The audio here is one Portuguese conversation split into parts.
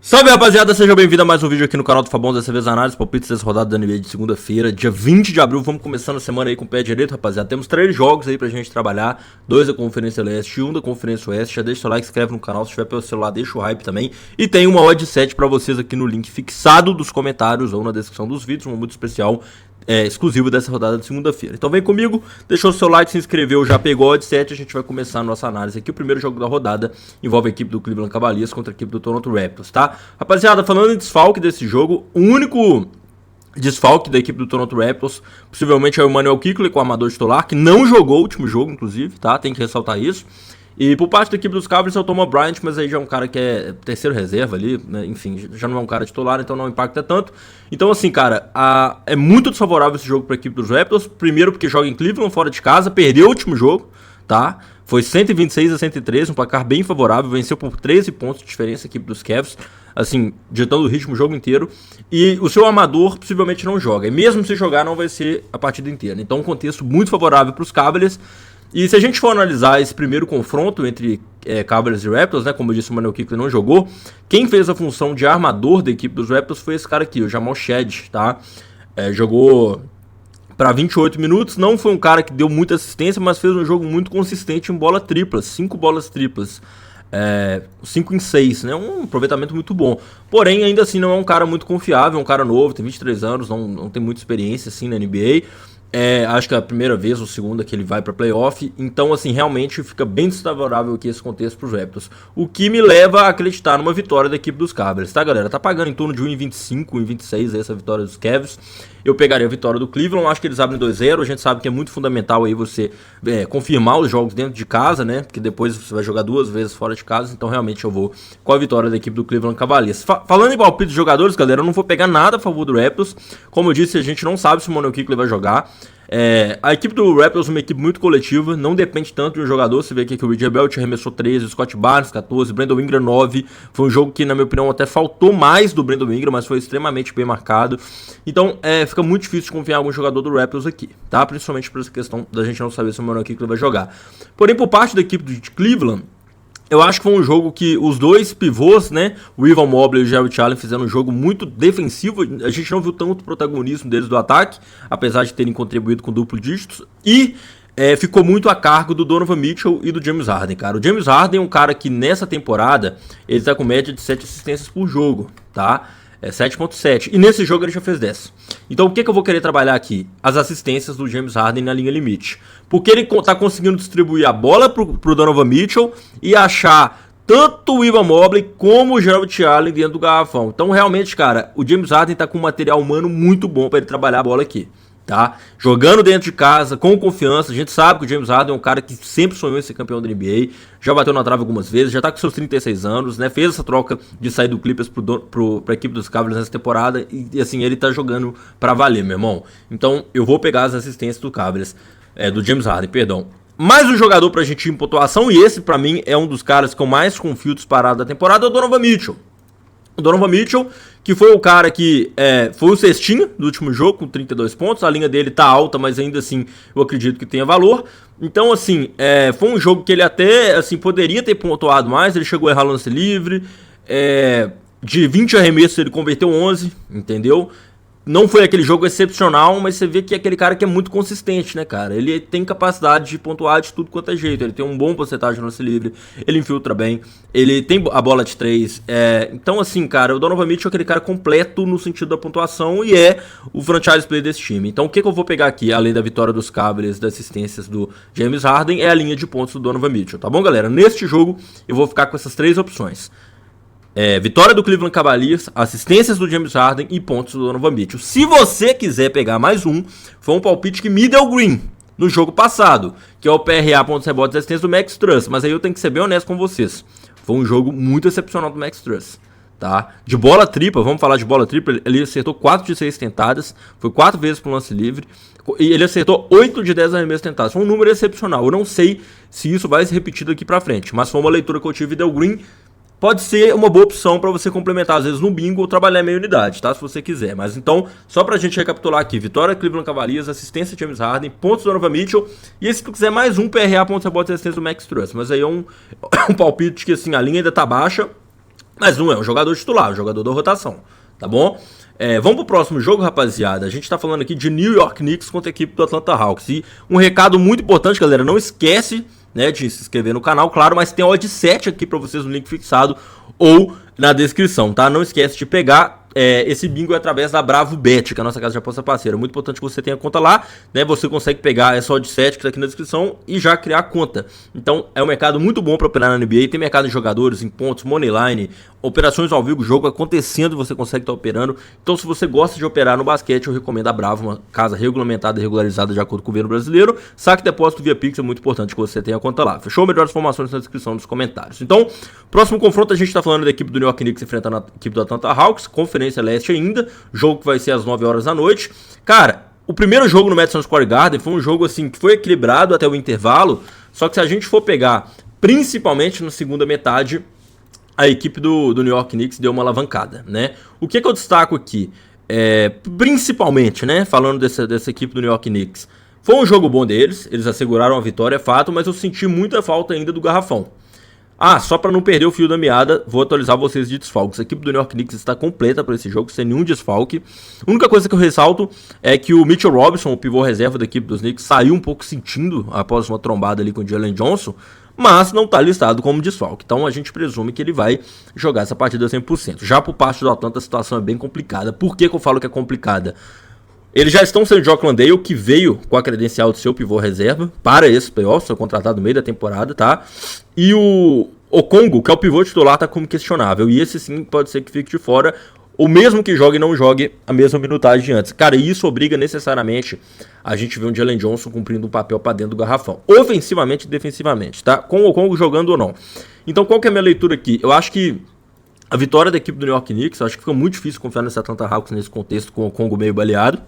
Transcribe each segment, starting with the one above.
Salve, rapaziada, seja bem-vindo a mais um vídeo aqui no canal do Fabão, dessa vez análise, palpites dessa rodada da NBA de segunda-feira, dia 20 de abril, vamos começando a semana aí com o pé direito, rapaziada. Temos 3 jogos aí pra gente trabalhar, 2 da Conferência Leste e 1 da Conferência Oeste. Já deixa o like, se inscreve no canal, se estiver pelo celular, deixa o hype também. E tem uma odd 7 pra vocês aqui no link fixado dos comentários ou na descrição dos vídeos, uma muito especial. Exclusivo dessa rodada de segunda-feira. Então vem comigo, deixou o seu like, se inscreveu, já pegou a odd 7, a gente vai começar a nossa análise aqui. O primeiro jogo da rodada envolve a equipe do Cleveland Cavaliers contra a equipe do Toronto Raptors, tá? Rapaziada, falando em desfalque desse jogo, o único desfalque da equipe do Toronto Raptors possivelmente é o Emmanuel Quickley, com o armador titular, que não jogou o último jogo, inclusive, tá? Tem que ressaltar isso. E por parte da equipe dos Cavaliers é o Thomas Bryant, mas aí já é um cara que é terceiro reserva ali, né? Enfim, já não é um cara titular, então não impacta tanto. Então assim, cara, é muito desfavorável esse jogo para a equipe dos Raptors. Primeiro porque joga em Cleveland, fora de casa, perdeu o último jogo, tá? Foi 126-113, um placar bem favorável, venceu por 13 pontos de diferença a equipe dos Cavs, assim, ditando o ritmo o jogo inteiro. E o seu armador possivelmente não joga, e mesmo se jogar não vai ser a partida inteira. Então um contexto muito favorável para os Cavaliers. E se a gente for analisar esse primeiro confronto entre Cavaliers e Raptors, né, como eu disse, o Emmanuel Quickley não jogou, quem fez a função de armador da equipe dos Raptors foi esse cara aqui, o Jamal Shead, tá? Jogou para 28 minutos, não foi um cara que deu muita assistência, mas fez um jogo muito consistente em bola triplas, 5 bolas triplas. 5 em 6, né? Um aproveitamento muito bom. Porém, ainda assim, não é um cara muito confiável, é um cara novo, tem 23 anos, não tem muita experiência assim na NBA. Acho que é a primeira vez ou segunda que ele vai para playoff. Então, assim, realmente fica bem desfavorável aqui esse contexto para os Raptors. O que me leva a acreditar numa vitória da equipe dos Cavaliers, tá, galera? Tá pagando em torno de 1,25, 1,26 essa vitória dos Cavs. Eu pegaria a vitória do Cleveland, acho que eles abrem 2-0. A gente sabe que é muito fundamental aí você confirmar os jogos dentro de casa, né? Porque depois você vai jogar 2 vezes fora de casa. Então, realmente, eu vou com a vitória da equipe do Cleveland Cavaliers. Falando em palpite de jogadores, galera, eu não vou pegar nada a favor do Raptors. Como eu disse, a gente não sabe se o Emmanuel Quickley vai jogar. A equipe do Raptors é uma equipe muito coletiva, não depende tanto de um jogador. Você vê aqui que o Reggie Belt arremessou 13, o Scott Barnes 14, Brandon Ingram 9. Foi um jogo que, na minha opinião, até faltou mais do Brandon Ingram, mas foi extremamente bem marcado. Então, fica muito difícil de confiar em algum jogador do Raptors aqui, tá? Principalmente por essa questão da gente não saber se o Emmanuel Quickley vai jogar. Porém, por parte da equipe de Cleveland, eu acho que foi um jogo que os dois pivôs, né, o Evan Mobley e o Jarrett Allen, fizeram um jogo muito defensivo. A gente não viu tanto protagonismo deles do ataque, apesar de terem contribuído com duplo dígitos. E ficou muito a cargo do Donovan Mitchell e do James Harden, cara. O James Harden é um cara que nessa temporada, ele tá com média de 7 assistências por jogo, tá? 7.7, e nesse jogo ele já fez 10. Então o que eu vou querer trabalhar aqui? As assistências do James Harden na linha limite, porque ele tá conseguindo distribuir a bola pro Donovan Mitchell e achar tanto o Evan Mobley como o Jarrett Allen dentro do garrafão. Então realmente, cara, o James Harden tá com um material humano muito bom para ele trabalhar a bola aqui, tá? Jogando dentro de casa, com confiança. A gente sabe que o James Harden é um cara que sempre sonhou em ser campeão da NBA, já bateu na trave algumas vezes, já tá com seus 36 anos, né? Fez essa troca de sair do Clippers pra equipe dos Cavaliers nessa temporada e assim, ele tá jogando pra valer, meu irmão. Então, eu vou pegar as assistências do Cavaliers, do James Harden, perdão. Mais um jogador pra gente ir em pontuação, e esse pra mim é um dos caras que eu mais confio disparado da temporada, é o Donovan Mitchell. O Donovan Mitchell, que foi o cara que foi o cestinha do último jogo, com 32 pontos. A linha dele tá alta, mas ainda assim eu acredito que tenha valor. Então, assim, foi um jogo que ele até assim, poderia ter pontuado mais. Ele chegou a errar lance livre. De 20 arremessos ele converteu 11, entendeu? Não foi aquele jogo excepcional, mas você vê que é aquele cara que é muito consistente, né, cara? Ele tem capacidade de pontuar de tudo quanto é jeito. Ele tem um bom porcentagem no lance livre, ele infiltra bem, ele tem a bola de 3. Então, assim, cara, o Donovan Mitchell é aquele cara completo no sentido da pontuação e é o franchise player desse time. Então, o que eu vou pegar aqui, além da vitória dos Cavaliers, das assistências do James Harden, é a linha de pontos do Donovan Mitchell, tá bom, galera? Neste jogo, eu vou ficar com essas 3 opções. Vitória do Cleveland Cavaliers, assistências do James Harden e pontos do Donovan Mitchell. Se você quiser pegar mais um, foi um palpite que me deu green no jogo passado, que é o PRA, pontos, rebotes e assistências do Max Strus. Mas aí eu tenho que ser bem honesto com vocês. Foi um jogo muito excepcional do Max Strus, tá? De bola tripla, vamos falar de bola tripla, ele acertou 4 de 6 tentadas, foi 4 vezes pro lance livre, e ele acertou 8 de 10 arremessos tentados. Foi um número excepcional. Eu não sei se isso vai ser repetido aqui pra frente, mas foi uma leitura que eu tive e deu green. Pode ser uma boa opção para você complementar, às vezes, no bingo ou trabalhar meia unidade, tá? Se você quiser. Mas então, só pra gente recapitular aqui: vitória Cleveland Cavaliers, assistência James Harden, pontos do Donovan Mitchell. E se tu quiser mais um PRA, pontos, rebotes e assistência do Max Strus. Mas aí é um palpite que, assim, a linha ainda tá baixa. mas não é um jogador titular, é um jogador da rotação, tá bom? Vamos pro próximo jogo, rapaziada. A gente tá falando aqui de New York Knicks contra a equipe do Atlanta Hawks. E um recado muito importante, galera, não esquece, né, de se inscrever no canal, claro, mas tem odd 7 aqui pra vocês no link fixado ou na descrição, tá? Não esquece de pegar esse bingo através da Bravo Bet, que é a nossa casa de aposta parceira. Muito importante que você tenha conta lá, né? Você consegue pegar essa odd 7 que tá aqui na descrição e já criar a conta. Então é um mercado muito bom para operar na NBA. Tem mercado em jogadores, em pontos, moneyline, operações ao vivo, jogo acontecendo, você consegue estar operando. Então se você gosta de operar no basquete, eu recomendo a Bravo, uma casa regulamentada e regularizada de acordo com o governo brasileiro. Saque e depósito via Pix, é muito importante que você tenha a conta lá. Fechou? Melhores informações na descrição dos comentários. Então, próximo confronto a gente tá falando da equipe do New York Knicks enfrentando a equipe do Atlanta Hawks, Conferência Leste ainda, jogo que vai ser às 9 horas da noite. Cara, o primeiro jogo no Madison Square Garden foi um jogo assim que foi equilibrado até o intervalo, só que se a gente for pegar, principalmente na segunda metade, a equipe do New York Knicks deu uma alavancada, né? O que eu destaco aqui, principalmente, né, falando dessa equipe do New York Knicks, foi um jogo bom deles, eles asseguraram a vitória, é fato, mas eu senti muita falta ainda do garrafão. Só para não perder o fio da meada, vou atualizar vocês de desfalques. A equipe do New York Knicks está completa para esse jogo, sem nenhum desfalque. A única coisa que eu ressalto é que o Mitchell Robinson, o pivô reserva da equipe dos Knicks, saiu um pouco sentindo após uma trombada ali com o Jalen Johnson, mas não está listado como desfalque. Então a gente presume que ele vai jogar essa partida 100%. Já por parte do Atlanta a situação é bem complicada. Por que eu falo que é complicada? Eles já estão sem o Jock Landale, que veio com a credencial de seu pivô reserva para esse playoff, foi contratado no meio da temporada, tá? E o Okongo, que é o pivô titular, tá como questionável. E esse sim pode ser que fique de fora, ou mesmo que jogue, não jogue a mesma minutagem de antes. Cara, isso obriga necessariamente a gente ver um Jalen Johnson cumprindo um papel para dentro do garrafão, ofensivamente e defensivamente, tá? Com o Okongo jogando ou não. Então qual que é a minha leitura aqui? Eu acho que a vitória da equipe do New York Knicks, eu acho que fica muito difícil confiar nesse Atlanta Hawks nesse contexto com o Congo meio baleado,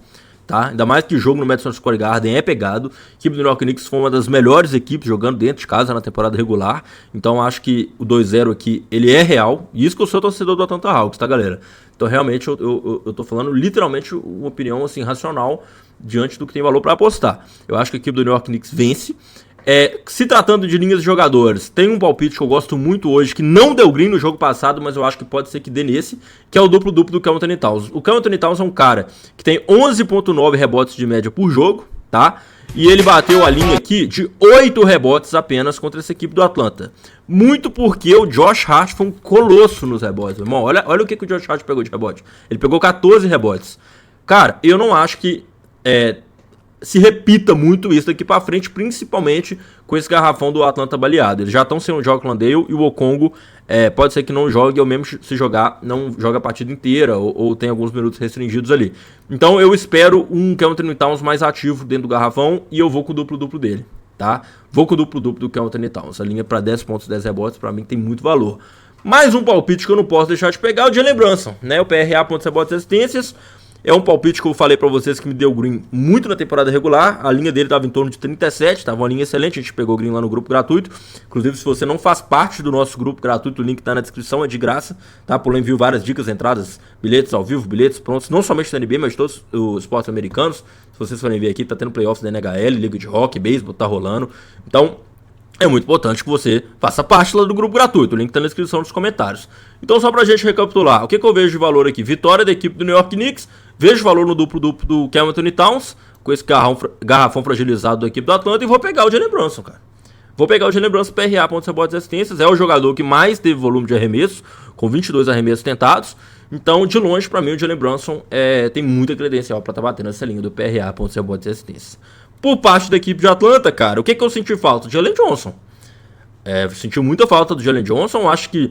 tá? Ainda mais que o jogo no Madison Square Garden é pegado. A equipe do New York Knicks foi uma das melhores equipes jogando dentro de casa na temporada regular. Então acho que o 2-0 aqui, ele é real. E isso que eu sou torcedor do Atlanta Hawks, tá, galera? Então realmente eu tô falando literalmente uma opinião assim racional diante do que tem valor para apostar. Eu acho que a equipe do New York Knicks vence. Se tratando de linhas de jogadores, tem um palpite que eu gosto muito hoje, que não deu green no jogo passado, mas eu acho que pode ser que dê nesse, que é o duplo-duplo do Karl Anthony Towns. O Karl Anthony Towns é um cara que tem 11.9 rebotes de média por jogo, tá? E ele bateu a linha aqui de 8 rebotes apenas contra essa equipe do Atlanta. Muito porque o Josh Hart foi um colosso nos rebotes, meu irmão. Olha o que o Josh Hart pegou de rebote. Ele pegou 14 rebotes. Cara, eu não acho que se repita muito isso daqui pra frente, principalmente com esse garrafão do Atlanta baleado. Eles já estão sem o Jock Landale e o Okongo pode ser que não jogue, ou mesmo se jogar, não joga a partida inteira, ou tem alguns minutos restringidos ali. Então eu espero um Karl Anthony Towns mais ativo dentro do garrafão e eu vou com o duplo-duplo dele, tá? Vou com o duplo-duplo do Karl Anthony Towns. A linha para 10 pontos, 10 rebotes, pra mim tem muito valor. Mais um palpite que eu não posso deixar de pegar é o Jalen Brunson, né? O PRA, pontos, rebotes e assistências. É um palpite que eu falei pra vocês que me deu green muito na temporada regular. A linha dele tava em torno de 37, tava uma linha excelente. A gente pegou green lá no grupo gratuito. Inclusive, se você não faz parte do nosso grupo gratuito, o link tá na descrição, é de graça, tá? Por lá envio várias dicas, entradas, bilhetes ao vivo, bilhetes prontos, não somente da NBA, mas de todos os esportes americanos. Se vocês forem ver aqui, tá tendo playoffs da NHL, liga de hockey, beisebol, tá rolando. Então, é muito importante que você faça parte lá do grupo gratuito. O link tá na descrição dos comentários. Então, só pra gente recapitular, o que eu vejo de valor aqui? Vitória da equipe do New York Knicks. Vejo valor no duplo-duplo do Karl Anthony Towns, com esse garrafão fragilizado da equipe do Atlanta, e vou pegar o Jalen Brunson, cara. Vou pegar o Jalen Brunson, PRA, pontos, rebotes e assistências. É o jogador que mais teve volume de arremessos, com 22 arremessos tentados. Então, de longe, pra mim, o Jalen Brunson tem muita credencial pra estar batendo essa linha do PRA, pontos, rebotes e assistências. Por parte da equipe de Atlanta, cara, o que eu senti falta? Jalen Johnson. Senti muita falta do Jalen Johnson. Acho que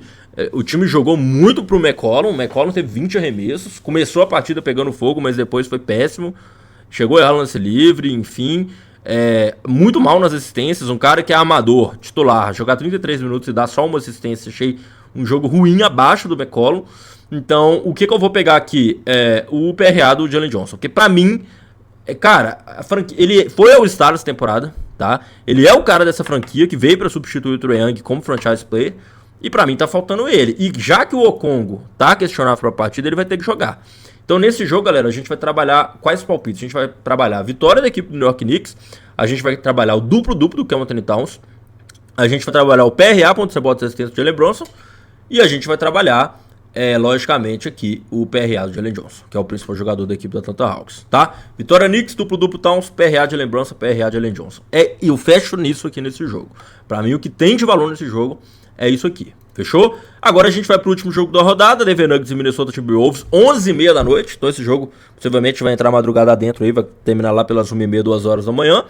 o time jogou muito pro McCollum. O McCollum teve 20 arremessos. Começou a partida pegando fogo, mas depois foi péssimo. Chegou a errar no lance livre, enfim. Muito mal nas assistências. Um cara que é amador, titular, jogar 33 minutos e dar só uma assistência. Achei um jogo ruim abaixo do McCollum. Então, o que eu vou pegar aqui é o PRA do Jalen Johnson. Porque pra mim, cara, ele foi ao All-Star essa temporada, tá? Ele é o cara dessa franquia que veio pra substituir o Trae Young como franchise player. E pra mim tá faltando ele. E já que o Okongo tá questionável pra partida, ele vai ter que jogar. Então nesse jogo, galera, a gente vai trabalhar quais palpites? A gente vai trabalhar a vitória da equipe do New York Knicks. A gente vai trabalhar o duplo-duplo do Karl Anthony Towns. A gente vai trabalhar o PRA, pontos, rebotes e assistências do Jalen Brunson. E a gente vai trabalhar, logicamente, aqui o PRA do Jalen Johnson, que é o principal jogador da equipe da Atlanta Hawks, tá? Vitória Knicks, duplo Towns, PRA de Jalen Brunson, PRA de Jalen Johnson. E eu fecho nisso aqui nesse jogo. Pra mim, o que tem de valor nesse jogo é isso aqui. Fechou? Agora a gente vai pro último jogo da rodada, Denver Nuggets e Minnesota Timberwolves, 11h30 da noite. Então esse jogo possivelmente vai entrar madrugada dentro aí, vai terminar lá pelas 1h30, 2 horas da manhã.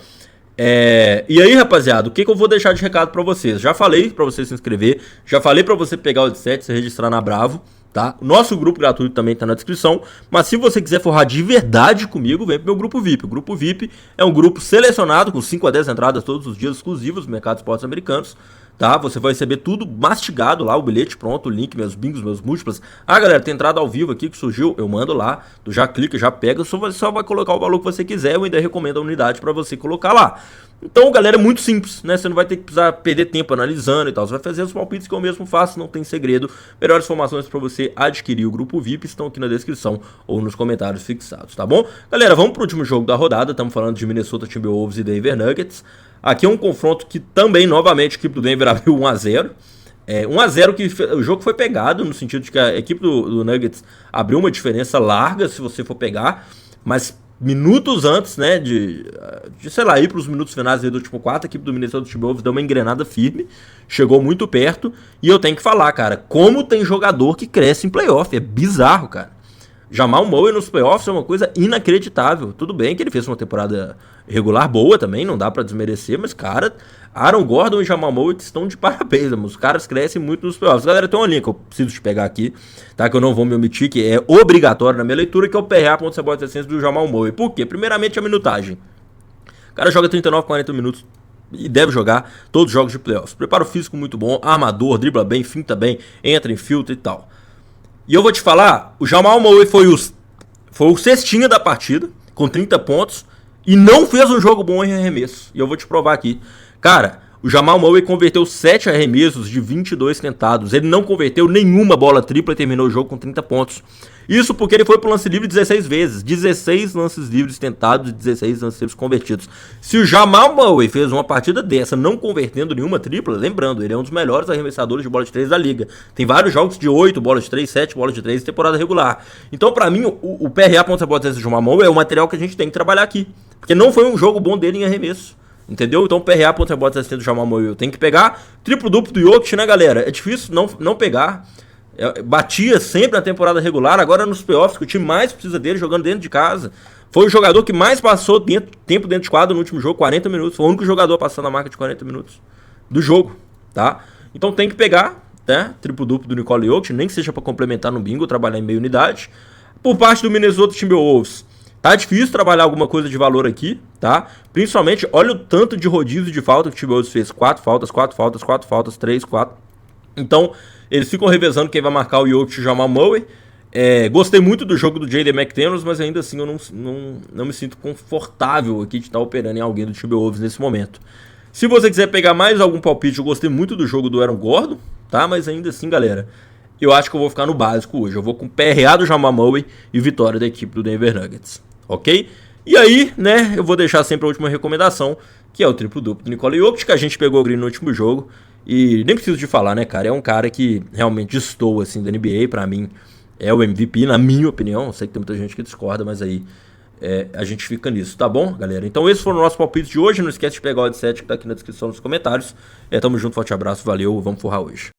E aí, rapaziada, o que eu vou deixar de recado pra vocês? Já falei pra você se inscrever, já falei pra você pegar o headset, se registrar na Bravo, tá? O nosso grupo gratuito também tá na descrição, mas se você quiser forrar de verdade comigo, vem pro meu grupo VIP. O grupo VIP é um grupo selecionado com 5 a 10 entradas todos os dias exclusivos do mercado de esportes americanos. Tá, você vai receber tudo mastigado lá, o bilhete pronto, o link, meus bingos, meus múltiplas. Ah, galera, tem entrada ao vivo aqui que surgiu, eu mando lá, tu já clica, já pega, só vai colocar o valor que você quiser, eu ainda recomendo a unidade pra você colocar lá. Então, galera, é muito simples, né? Você não vai ter que precisar perder tempo analisando e tal, você vai fazer os palpites que eu mesmo faço, não tem segredo. Melhores informações pra você adquirir o grupo VIP estão aqui na descrição ou nos comentários fixados, tá bom? Galera, vamos pro último jogo da rodada, estamos falando de Minnesota Timberwolves e Denver Nuggets. Aqui é um confronto que também, novamente, a equipe do Denver abriu 1x0. 1x0 que o jogo foi pegado, no sentido de que a equipe do Nuggets abriu uma diferença larga, se você for pegar, mas minutos antes, né, sei lá, ir para os minutos finais do último quarto, a equipe do Minnesota Timberwolves deu uma engrenada firme, chegou muito perto, e eu tenho que falar, cara, como tem jogador que cresce em playoff, é bizarro, cara. Jamal Murray nos playoffs é uma coisa inacreditável. Tudo bem que ele fez uma temporada regular boa também, não dá pra desmerecer, mas, cara, Aaron Gordon e Jamal Murray estão de parabéns, os caras crescem muito nos playoffs. Galera, tem uma linha que eu preciso te pegar aqui, tá, que eu não vou me omitir, que é obrigatório na minha leitura, que é o PRA.CBOT do Jamal Murray. Por quê? Primeiramente, a minutagem. O cara joga 39, 40 minutos e deve jogar todos os jogos de playoffs. Preparo físico muito bom, armador, dribla bem, finta bem, entra em filtro e tal. E eu vou te falar, o Jamal Murray foi o cestinha da partida, com 30 pontos, e não fez um jogo bom em arremesso. E eu vou te provar aqui. Cara, o Jamal Murray converteu 7 arremessos de 22 tentados. Ele não converteu nenhuma bola tripla e terminou o jogo com 30 pontos. Isso porque ele foi pro lance livre 16 vezes. 16 lances livres tentados e 16 lances livres convertidos. Se o Jamal Murray fez uma partida dessa não convertendo nenhuma tripla, lembrando, ele é um dos melhores arremessadores de bola de 3 da liga. Tem vários jogos de 8 bolas de 3, 7 bolas de 3 em temporada regular. Então, pra mim, o PRA.CBOT do Jamal Murray é o material que a gente tem que trabalhar aqui. Porque não foi um jogo bom dele em arremesso. Entendeu? Então, PRA.CBOT do Jamal Murray eu tenho que pegar. Triplo-duplo do Jokic, né, galera? É difícil não pegar. Batia sempre na temporada regular, agora nos playoffs, que o time mais precisa dele, jogando dentro de casa. Foi o jogador que mais passou tempo dentro de quadro no último jogo, 40 minutos. Foi o único jogador passando a marca de 40 minutos do jogo, tá? Então tem que pegar, né? Triplo-duplo do Nikola Jokic, nem que seja para complementar no bingo, trabalhar em meia unidade. Por parte do Minnesota Timberwolves, tá difícil trabalhar alguma coisa de valor aqui, tá? Principalmente, olha o tanto de rodízio de falta que o Timberwolves fez. 4 faltas, 4 faltas, 4 faltas, 3, 4. Então, eles ficam revezando quem vai marcar o Jokic e o Jamal Murray. Gostei muito do jogo do Jaden McDaniels, mas ainda assim eu não me sinto confortável aqui de estar operando em alguém do Timberwolves nesse momento. Se você quiser pegar mais algum palpite, eu gostei muito do jogo do Aaron Gordon, tá? Mas ainda assim, galera, eu acho que eu vou ficar no básico hoje. Eu vou com PRA do Jamal Murray e vitória da equipe do Denver Nuggets, ok? E aí, né, eu vou deixar sempre a última recomendação, que é o triplo-duplo do Nikola Jokic, que a gente pegou o green no último jogo. E nem preciso de falar, né, cara? É um cara que realmente destoa, assim, da NBA. Pra mim, é o MVP, na minha opinião. Eu sei que tem muita gente que discorda, mas aí a gente fica nisso, tá bom, galera? Então esses foram os nossos palpites de hoje. Não esquece de pegar o headset que tá aqui na descrição nos comentários. Tamo junto, forte abraço, valeu, vamos forrar hoje.